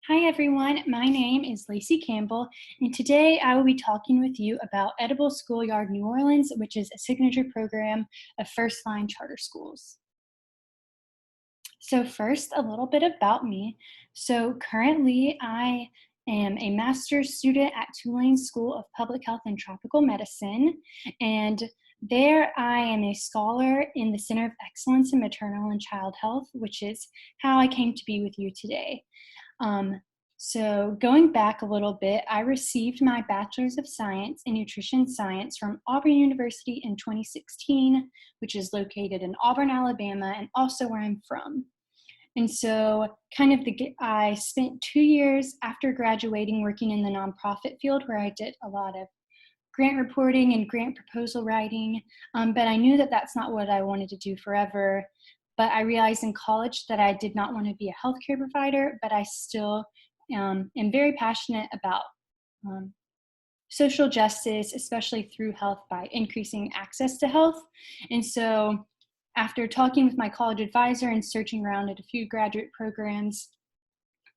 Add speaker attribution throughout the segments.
Speaker 1: Hi everyone, my name is Lacy Campbell, and today I will be talking with you about Edible Schoolyard New Orleans, which is a signature program of First Line Charter Schools. So, first, a little bit about me. So, currently, I am a master's student at Tulane School of Public Health and Tropical Medicine, and there I am a scholar in the Center of Excellence in Maternal and Child Health, which is how I came to be with you today. Um, so, going back a little bit, I received my Bachelor's of Science in Nutrition Science from Auburn University in 2016, which is located in Auburn, Alabama, and also where I'm from. And so, I spent 2 years after graduating working in the nonprofit field where I did a lot of grant reporting and grant proposal writing. But I knew that that's not what I wanted to do forever. But I realized in college that I did not want to be a healthcare provider, but I still am very passionate about um, social justice, especially through health by increasing access to health. And so, after talking with my college advisor and searching around at a few graduate programs,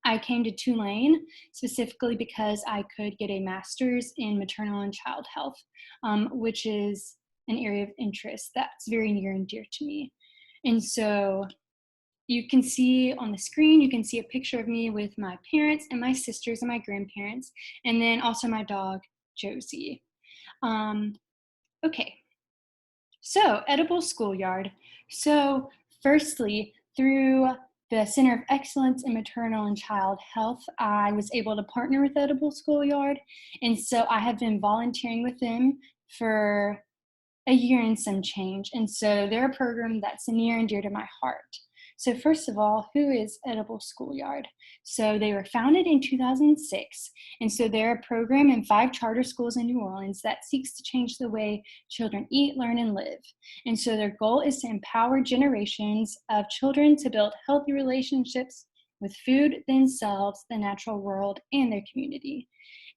Speaker 1: I came to Tulane specifically because I could get a master's in maternal and child health, which is an area of interest that's very near and dear to me. And so you can see on the screen, you can see a picture of me with my parents and my sisters and my grandparents, and then also my dog, Josie. Um, okay, so Edible Schoolyard. So firstly, through the Center of Excellence in Maternal and Child Health, I was able to partner with Edible Schoolyard. And so I have been volunteering with them for a year and some change. And so they're a program that's near and dear to my heart. So first of all, who is Edible Schoolyard? So they were founded in 2006. And so they're a program in 5 charter schools in New Orleans that seeks to change the way children eat, learn, and live. And so their goal is to empower generations of children to build healthy relationships with food, themselves, the natural world, and their community.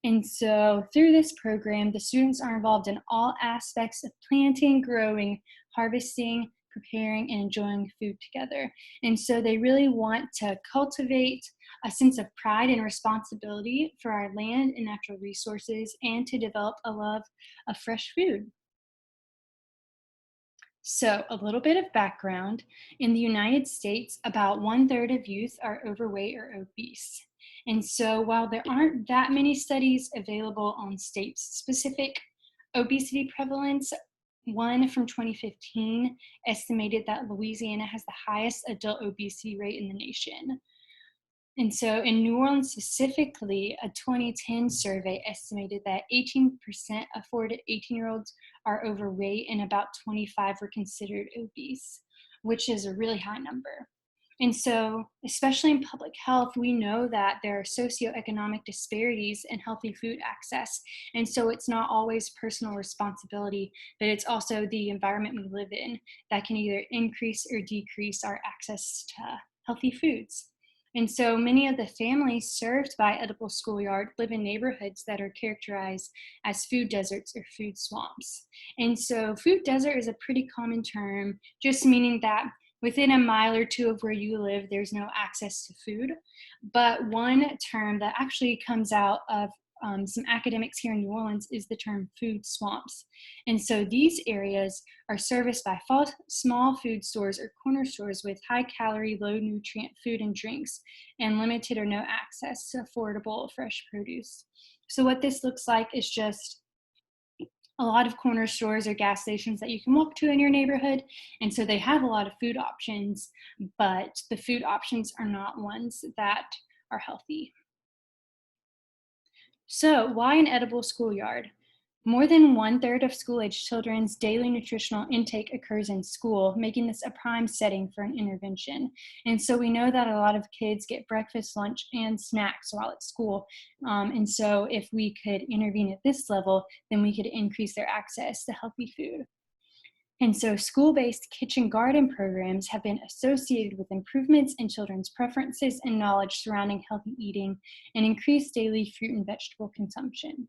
Speaker 1: And so through this program, the students are involved in all aspects of planting, growing, harvesting, preparing, and enjoying food together. And so they really want to cultivate a sense of pride and responsibility for our land and natural resources and to develop a love of fresh food. So, a little bit of background. In the United States, about 1/3 of youth are overweight or obese. And so, while there aren't that many studies available on state specific obesity prevalence, one from 2015 estimated that Louisiana has the highest adult obesity rate in the nation. And so in New Orleans specifically, a 2010 survey estimated that 18% of 4 to 18-year-olds are overweight and about 25 were considered obese, which is a really high number. And so, especially in public health, we know that there are socioeconomic disparities in healthy food access. And so it's not always personal responsibility, but it's also the environment we live in that can either increase or decrease our access to healthy foods. And so many of the families served by Edible Schoolyard live in neighborhoods that are characterized as food deserts or food swamps. And so food desert is a pretty common term, just meaning that within a mile or two of where you live, there's no access to food. But one term that actually comes out of some academics here in New Orleans is the term food swamps. And so these areas are serviced by small food stores or corner stores with high calorie, low nutrient food and drinks and limited or no access to affordable fresh produce. So what this looks like is just a lot of corner stores or gas stations that you can walk to in your neighborhood. And so they have a lot of food options, but the food options are not ones that are healthy. So, why an edible schoolyard? More than 1/3 of school-age children's daily nutritional intake occurs in school, making this a prime setting for an intervention. And so we know that a lot of kids get breakfast, lunch, and snacks while at school. And so if we could intervene at this level, then we could increase their access to healthy food. And so school-based kitchen garden programs have been associated with improvements in children's preferences and knowledge surrounding healthy eating and increased daily fruit and vegetable consumption.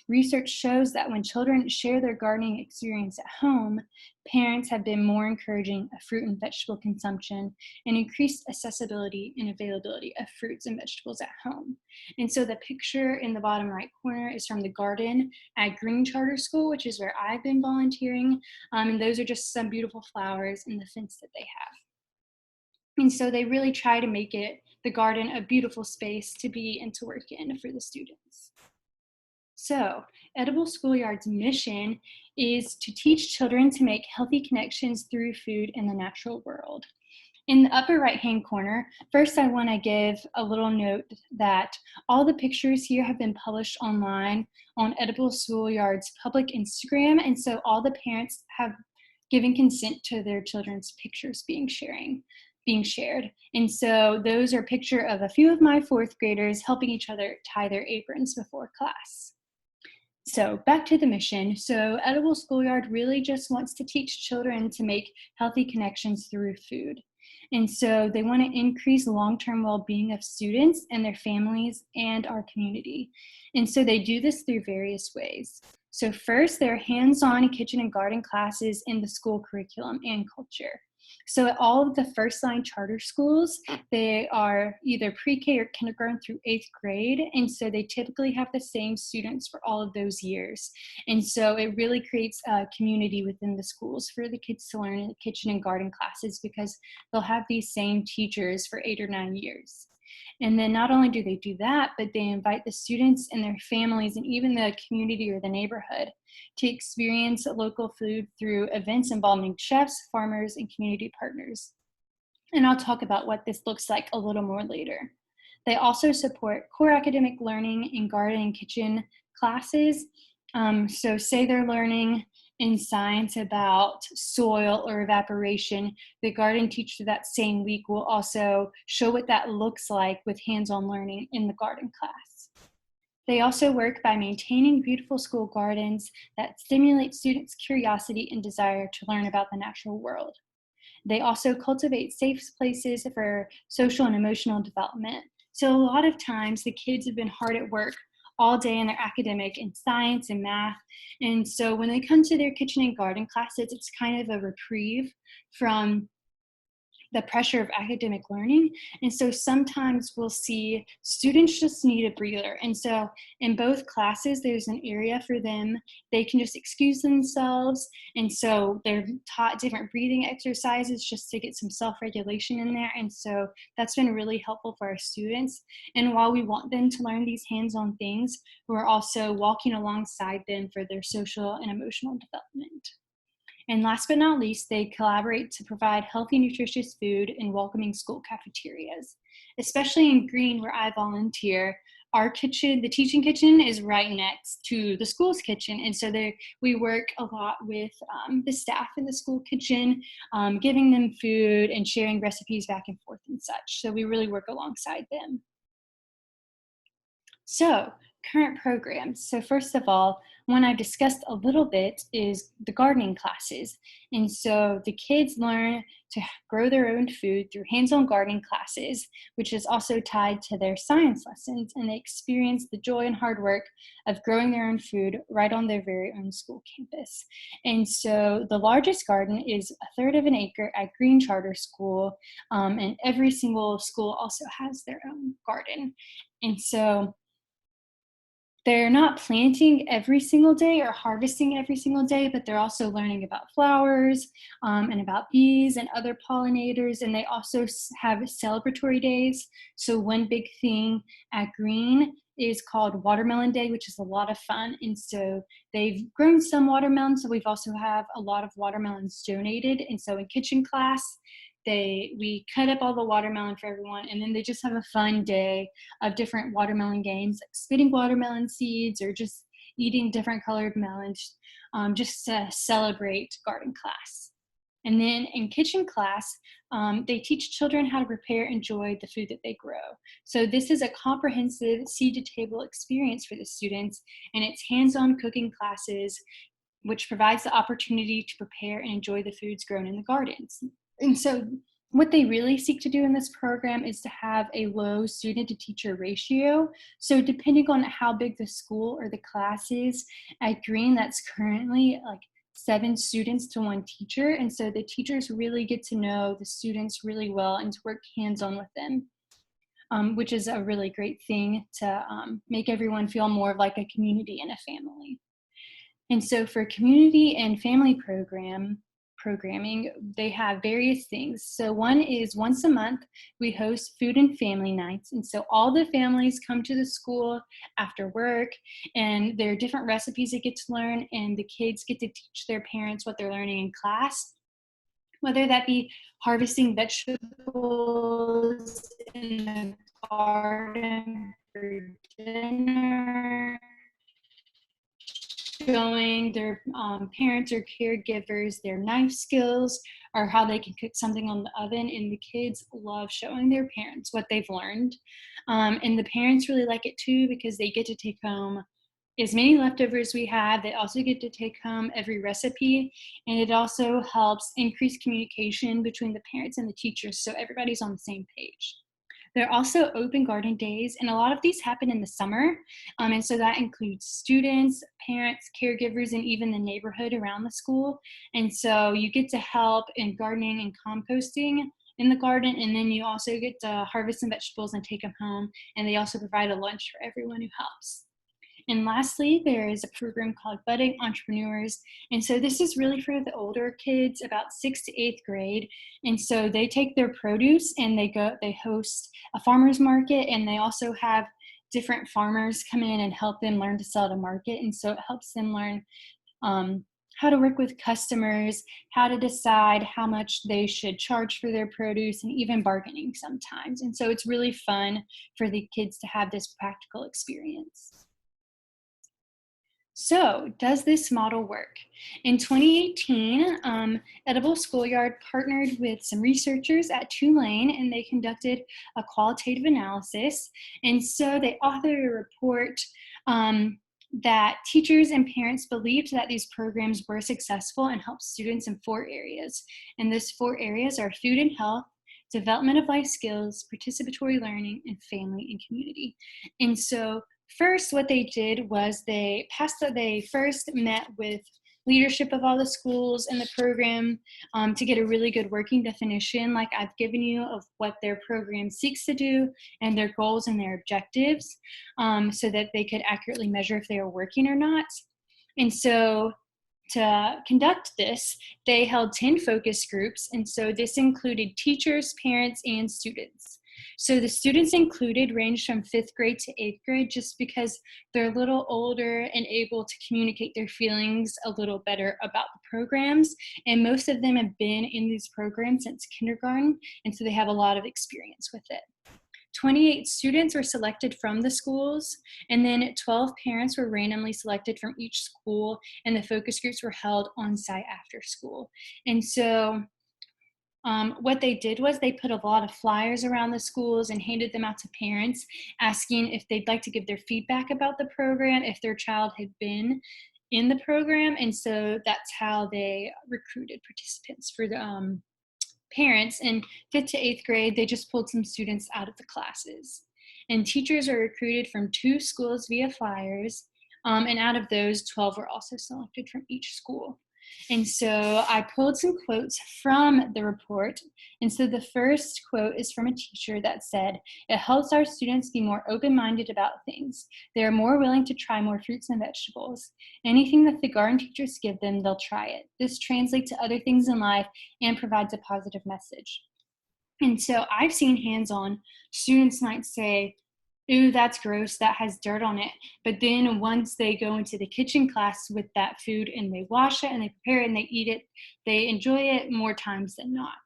Speaker 1: Research shows that when children share their gardening experience at home, parents have been more encouraging of fruit and vegetable consumption and increased accessibility and availability of fruits and vegetables at home. And so the picture in the bottom right corner is from the garden at Green Charter School, which is where I've been volunteering. And those are just some beautiful flowers in the fence that they have. And so they really try to make the garden a beautiful space to be and to work in for the students. So, Edible Schoolyard's mission is to teach children to make healthy connections through food in the natural world. In the upper right-hand corner, first I want to give a little note that all the pictures here have been published online on Edible Schoolyard's public Instagram, and so all the parents have given consent to their children's pictures being shared. And so those are a picture of a few of my fourth graders helping each other tie their aprons before class. So back to the mission. So Edible Schoolyard really just wants to teach children to make healthy connections through food. And so they want to increase long-term well-being of students and their families and our community. And so they do this through various ways. So first, they're hands-on kitchen and garden classes in the school curriculum and culture. So at all of the first-line charter schools, they are either pre-K or kindergarten through 8th grade, and so they typically have the same students for all of those years. And so it really creates a community within the schools for the kids to learn in the kitchen and garden classes because they'll have these same teachers for 8 or 9 years. And then not only do they do that, but they invite the students and their families and even the community or the neighborhood to experience local food through events involving chefs, farmers, and community partners. And I'll talk about what this looks like a little more later. They also support core academic learning in garden and kitchen classes. So say they're learning in science about soil or evaporation, the garden teacher that same week will also show what that looks like with hands-on learning in the garden class. They also work by maintaining beautiful school gardens that stimulate students' curiosity and desire to learn about the natural world. They also cultivate safe places for social and emotional development. So a lot of times the kids have been hard at work all day in their academic and science and math. And so when they come to their kitchen and garden classes, it's kind of a reprieve from the pressure of academic learning. And so sometimes we'll see students just need a breather. And so in both classes, there's an area for them. They can just excuse themselves. And so they're taught different breathing exercises just to get some self-regulation in there. And so that's been really helpful for our students. And while we want them to learn these hands-on things, we're also walking alongside them for their social and emotional development. And last but not least, they collaborate to provide healthy, nutritious food in welcoming school cafeterias. Especially in Green, where I volunteer, our kitchen, the teaching kitchen, is right next to the school's kitchen. And so we work a lot with the staff in the school kitchen, giving them food and sharing recipes back and forth and such. So we really work alongside them. So, current programs. So first of all, one I've discussed a little bit is the gardening classes. And so the kids learn to grow their own food through hands-on gardening classes, which is also tied to their science lessons. And they experience the joy and hard work of growing their own food right on their very own school campus. And so the largest garden is 1/3 of an acre at Green Charter School. And every single school also has their own garden. And so they're not planting every single day or harvesting every single day, but they're also learning about flowers and about bees and other pollinators. And they also have celebratory days. So one big thing at Green is called Watermelon Day, which is a lot of fun. And so they've grown some watermelons. So we've also have a lot of watermelons donated. And so in kitchen class, we cut up all the watermelon for everyone, and then they just have a fun day of different watermelon games, like spitting watermelon seeds or just eating different colored melons, just to celebrate garden class. And then in kitchen class, they teach children how to prepare and enjoy the food that they grow. So this is a comprehensive seed-to-table experience for the students, and it's hands-on cooking classes, which provides the opportunity to prepare and enjoy the foods grown in the gardens. And so What they really seek to do in this program is to have a low student to teacher ratio. So depending on how big the school or the class is, at Green, that's currently like 7 students to 1 teacher. And so the teachers really get to know the students really well and to work hands-on with them, which is a really great thing to make everyone feel more of like a community and a family. And so for community and family programming, they have various things. So one is once a month, we host food and family nights. And so all the families come to the school after work, and there are different recipes they get to learn, and the kids get to teach their parents what they're learning in class, whether that be harvesting vegetables in the garden for dinner, showing their parents or caregivers their knife skills or how they can cook something on the oven. And the kids love showing their parents what they've learned. And the parents really like it too because they get to take home as many leftovers we have. They also get to take home every recipe, and it also helps increase communication between the parents and the teachers so everybody's on the same page. There are also open garden days, and a lot of these happen in the summer. And so that includes students, parents, caregivers, and even the neighborhood around the school. And so you get to help in gardening and composting in the garden, and then you also get to harvest some vegetables and take them home. And they also provide a lunch for everyone who helps. And lastly, there is a program called Budding Entrepreneurs. And so this is really for the older kids, about 6th to 8th grade. And so they take their produce and they host a farmer's market, and they also have different farmers come in and help them learn to sell to market. And so it helps them learn how to work with customers, how to decide how much they should charge for their produce, and even bargaining sometimes. And so it's really fun for the kids to have this practical experience. So, does this model work? In 2018, Edible Schoolyard partnered with some researchers at Tulane, and they conducted a qualitative analysis. And so they authored a report that teachers and parents believed that these programs were successful and helped students in 4 areas. And those 4 areas are food and health, development of life skills, participatory learning, and family and community. And so first, what they did was they first met with leadership of all the schools in the program to get a really good working definition, like I've given you, of what their program seeks to do and their goals and their objectives, so that they could accurately measure if they are working or not. And so to conduct this, they held 10 focus groups, and so this included teachers, parents, and students. So the students included ranged from 5th grade to 8th grade, just because they're a little older and able to communicate their feelings a little better about the programs. And most of them have been in these programs since kindergarten, and so they have a lot of experience with it. 28 students were selected from the schools, and then 12 parents were randomly selected from each school, and the focus groups were held on site after school. And so what they did was they put a lot of flyers around the schools and handed them out to parents, asking if they'd like to give their feedback about the program, if their child had been in the program. And so that's how they recruited participants. For the parents in 5th to 8th grade, they just pulled some students out of the classes. And teachers are recruited from 2 schools via flyers, and out of those, 12 were also selected from each school. And so I pulled some quotes from the report. And so the first quote is from a teacher that said, "It helps our students be more open-minded about things. They are more willing to try more fruits and vegetables. Anything that the garden teachers give them, they'll try it. This translates to other things in life and provides a positive message." And so I've seen hands-on students might say, "Ooh, that's gross, that has dirt on it." But then once they go into the kitchen class with that food and they wash it and they prepare it and they eat it, they enjoy it more times than not.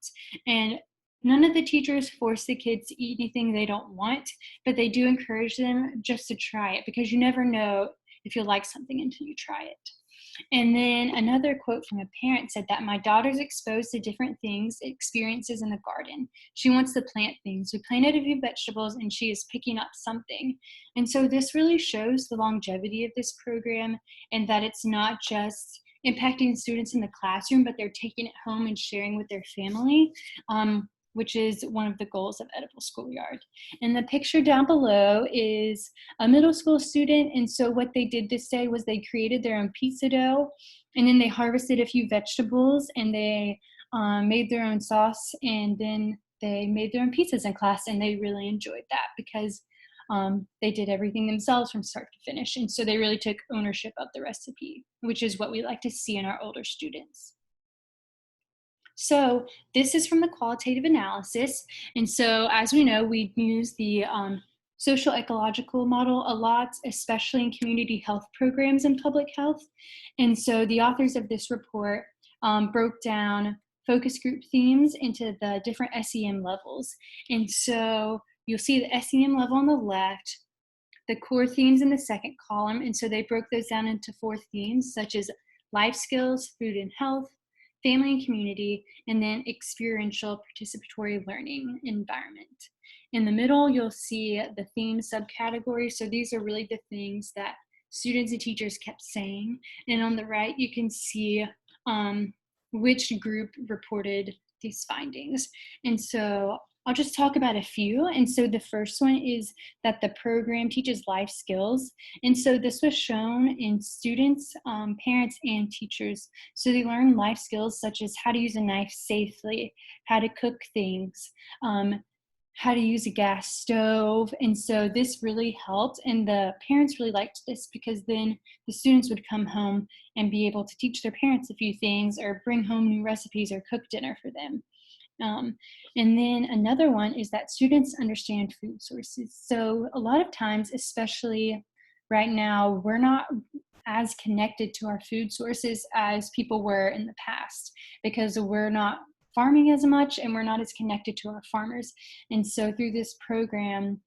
Speaker 1: And none of the teachers force the kids to eat anything they don't want, but they do encourage them just to try it, because you never know if you'll like something until you try it. And then another quote from a parent said that, "My daughter's exposed to different things, experiences in the garden. She wants to plant things. We planted a few vegetables and she is picking up something." And so this really shows the longevity of this program, and that it's not just impacting students in the classroom, but they're taking it home and sharing with their family, which is one of the goals of Edible Schoolyard. And the picture down below is a middle school student. And so what they did this day was they created their own pizza dough, and then they harvested a few vegetables, and they made their own sauce, and then they made their own pizzas in class, and they really enjoyed that because they did everything themselves from start to finish. And so they really took ownership of the recipe, which is what we like to see in our older students. So this is from the qualitative analysis. And so as we know, we use the social ecological model a lot, especially in community health programs and public health. And so the authors of this report broke down focus group themes into the different SEM levels. And so you'll see the SEM level on the left, the core themes in the second column. And so they broke those down into 4 themes, such as life skills, food and health, family and community, and then experiential participatory learning environment. In the middle, you'll see the theme subcategories. So these are really the things that students and teachers kept saying. And on the right, you can see which group reported these findings. And so I'll just talk about a few. And so the first one is that the program teaches life skills. And so this was shown in students, parents, and teachers. So they learn life skills such as how to use a knife safely, how to cook things, how to use a gas stove. And so this really helped, and the parents really liked this because then the students would come home and be able to teach their parents a few things or bring home new recipes or cook dinner for them. And then another one is that students understand food sources. So a lot of times, especially right now, we're not as connected to our food sources as people were in the past because we're not farming as much and we're not as connected to our farmers. And so through this program,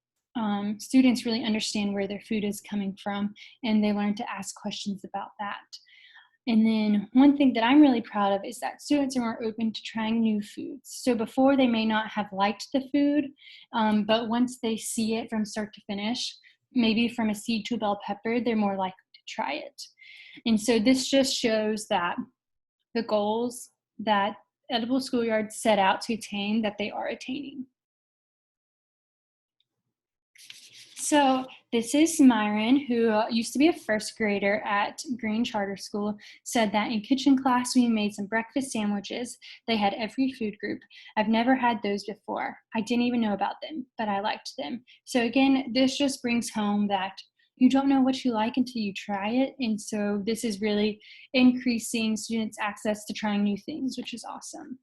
Speaker 1: students really understand where their food is coming from, and they learn to ask questions about that. And then one thing that I'm really proud of is that students are more open to trying new foods. So before, they may not have liked the food, but once they see it from start to finish, maybe from a seed to a bell pepper, they're more likely to try it. And so this just shows that the goals that Edible Schoolyard set out to attain, that they are attaining. So this is Myron, who used to be a first grader at Green Charter School, said that in kitchen class we made some breakfast sandwiches. They had every food group. I've never had those before. I didn't even know about them, but I liked them. So again, this just brings home that you don't know what you like until you try it. And so this is really increasing students' access to trying new things, which is awesome.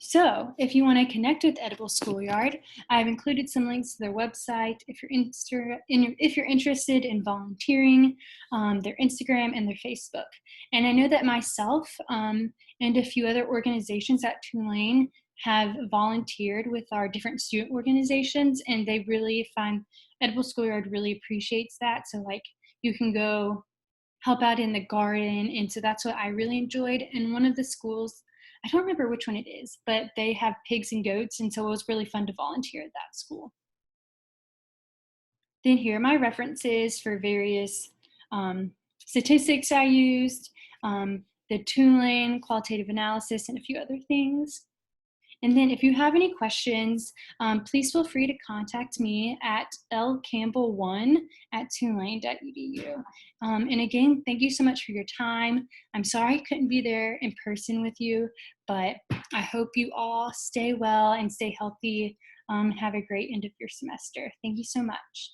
Speaker 1: So if you want to connect with Edible Schoolyard, I've included some links to their website if you're interested in volunteering, their Instagram and their Facebook. And I know that myself and a few other organizations at Tulane have volunteered with our different student organizations, and they really find Edible Schoolyard really appreciates that. So like you can go help out in the garden, and so that's what I really enjoyed. And one of the schools, I don't remember which one it is, but they have pigs and goats, and so it was really fun to volunteer at that school. Then here are my references for various statistics I used, the Tulane qualitative analysis, and a few other things. And then if you have any questions, please feel free to contact me at lcampbell1@tulane.edu. And again, thank you so much for your time. I'm sorry I couldn't be there in person with you, but I hope you all stay well and stay healthy. Have a great end of your semester. Thank you so much.